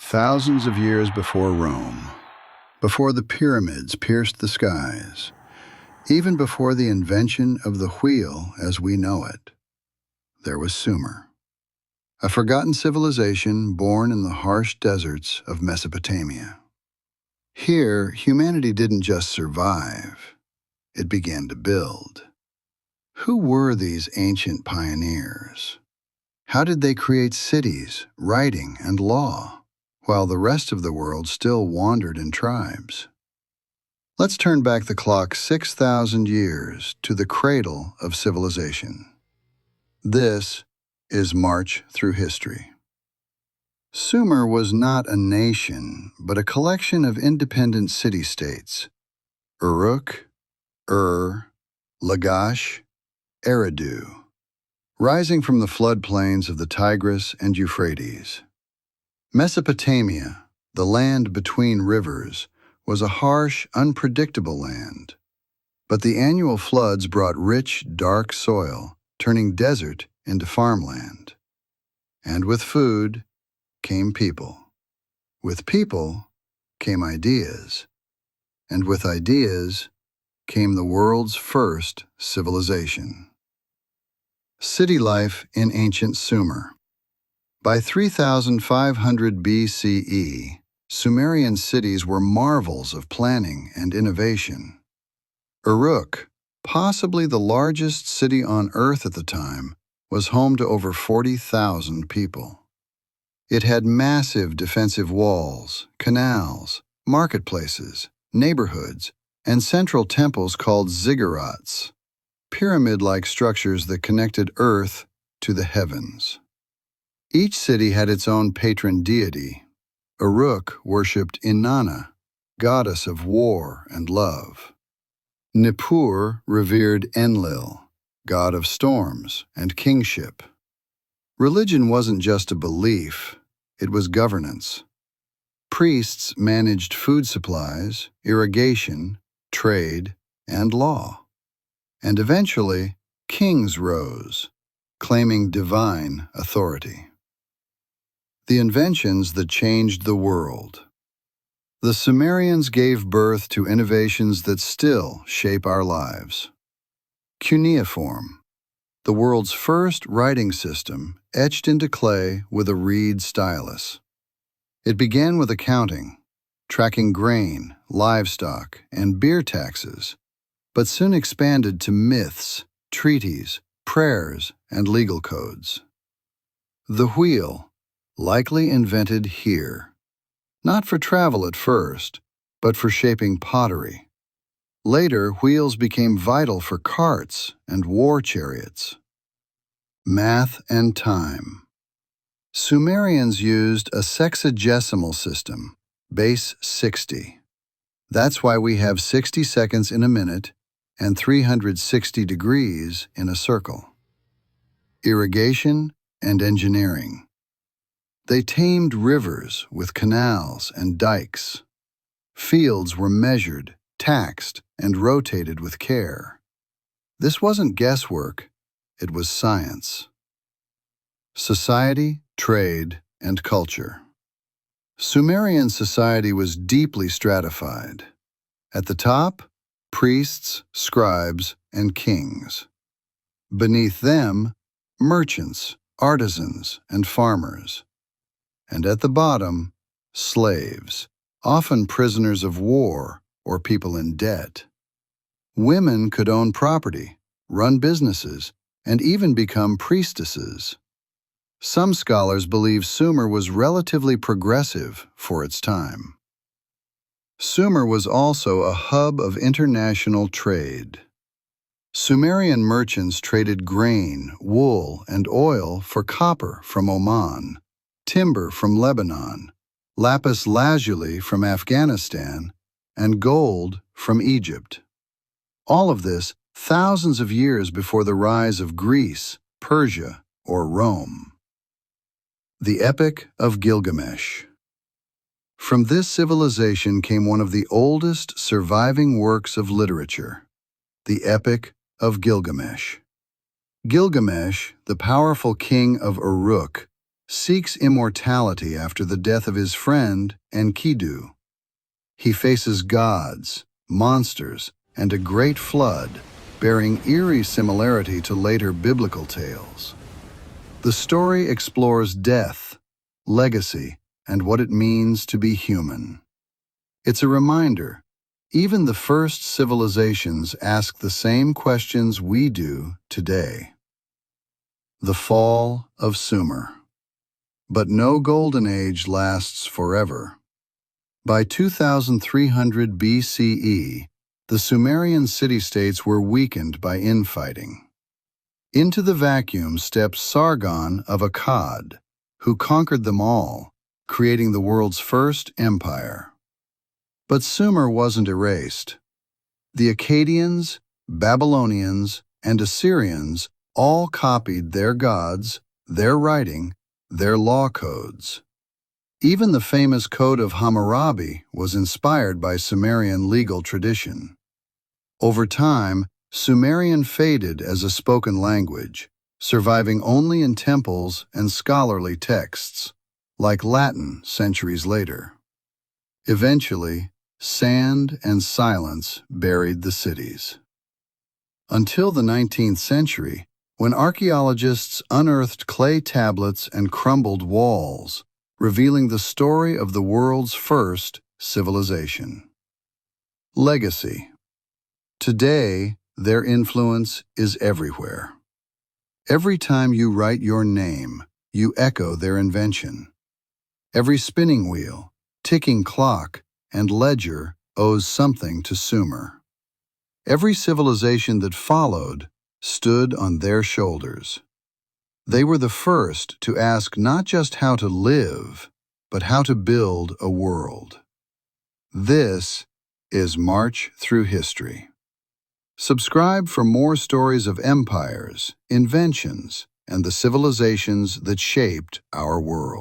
thousands of years before Rome, before the pyramids pierced the skies, even before the invention of the wheel as we know it, there was Sumer, a forgotten civilization born in the harsh deserts of Mesopotamia. Here, humanity didn't just survive, it began to build. Who were these ancient pioneers? How did they create cities, writing, and law, while the rest of the world still wandered in tribes? Let's turn back the clock 6,000 years to the cradle of civilization. This is March Through History. Sumer was not a nation, but a collection of independent city-states: Uruk, Ur, Lagash, Eridu, rising from the floodplains of the Tigris and Euphrates. Mesopotamia, the land between rivers, was a harsh, unpredictable land. But the annual floods brought rich, dark soil, turning desert into farmland. And with food came people. With people came ideas. And with ideas came the world's first civilization. City life in ancient Sumer. By 3500 BCE, Sumerian cities were marvels of planning and innovation. Uruk, possibly the largest city on Earth at the time, was home to over 40,000 people. It had massive defensive walls, canals, marketplaces, neighborhoods, and central temples called ziggurats, pyramid-like structures that connected Earth to the heavens. Each city had its own patron deity. Uruk worshipped Inanna, goddess of war and love. Nippur revered Enlil, god of storms and kingship. Religion wasn't just a belief, it was governance. Priests managed food supplies, irrigation, trade, and law. And eventually, kings rose, claiming divine authority. The inventions that changed the world. The Sumerians gave birth to innovations that still shape our lives. Cuneiform, the world's first writing system etched into clay with a reed stylus. It began with accounting, tracking grain, livestock, and beer taxes, but soon expanded to myths, treaties, prayers, and legal codes. The wheel, likely invented here, not for travel at first, but for shaping pottery. Later, wheels became vital for carts and war chariots. Math and time. Sumerians used a sexagesimal system, base 60. That's why we have 60 seconds in a minute and 360 degrees in a circle. Irrigation and engineering. They tamed rivers with canals and dikes. Fields were measured, taxed, and rotated with care. This wasn't guesswork, it was science. Society, trade, and culture. Sumerian society was deeply stratified. At the top, priests, scribes, and kings. Beneath them, merchants, artisans, and farmers. And at the bottom, slaves, often prisoners of war or people in debt. Women could own property, run businesses, and even become priestesses. Some scholars believe Sumer was relatively progressive for its time. Sumer was also a hub of international trade. Sumerian merchants traded grain, wool, and oil for copper from Oman, timber from Lebanon, lapis lazuli from Afghanistan, and gold from Egypt. All of this thousands of years before the rise of Greece, Persia, or Rome. The Epic of Gilgamesh. From this civilization came one of the oldest surviving works of literature, the Epic of Gilgamesh. Gilgamesh, the powerful king of Uruk, seeks immortality after the death of his friend Enkidu. He faces gods, monsters, and a great flood, bearing eerie similarity to later biblical tales. The story explores death, legacy, and what it means to be human. It's a reminder, even the first civilizations ask the same questions we do today. The fall of Sumer. But no golden age lasts forever. By 2300 BCE, the Sumerian city-states were weakened by infighting. Into the vacuum stepped Sargon of Akkad, who conquered them all, creating the world's first empire. But Sumer wasn't erased. The Akkadians, Babylonians, and Assyrians all copied their gods, their writing, their law codes. Even the famous Code of Hammurabi was inspired by Sumerian legal tradition. Over time, Sumerian faded as a spoken language, surviving only in temples and scholarly texts, like Latin centuries later. Eventually, sand and silence buried the cities. Until the 19th century, when archaeologists unearthed clay tablets and crumbled walls, revealing the story of the world's first civilization. Legacy. Today, their influence is everywhere. Every time you write your name, you echo their invention. Every spinning wheel, ticking clock, and ledger owes something to Sumer. Every civilization that followed stood on their shoulders. They were the first to ask not just how to live, but how to build a world. This is March Through History. Subscribe for more stories of empires, inventions, and the civilizations that shaped our world.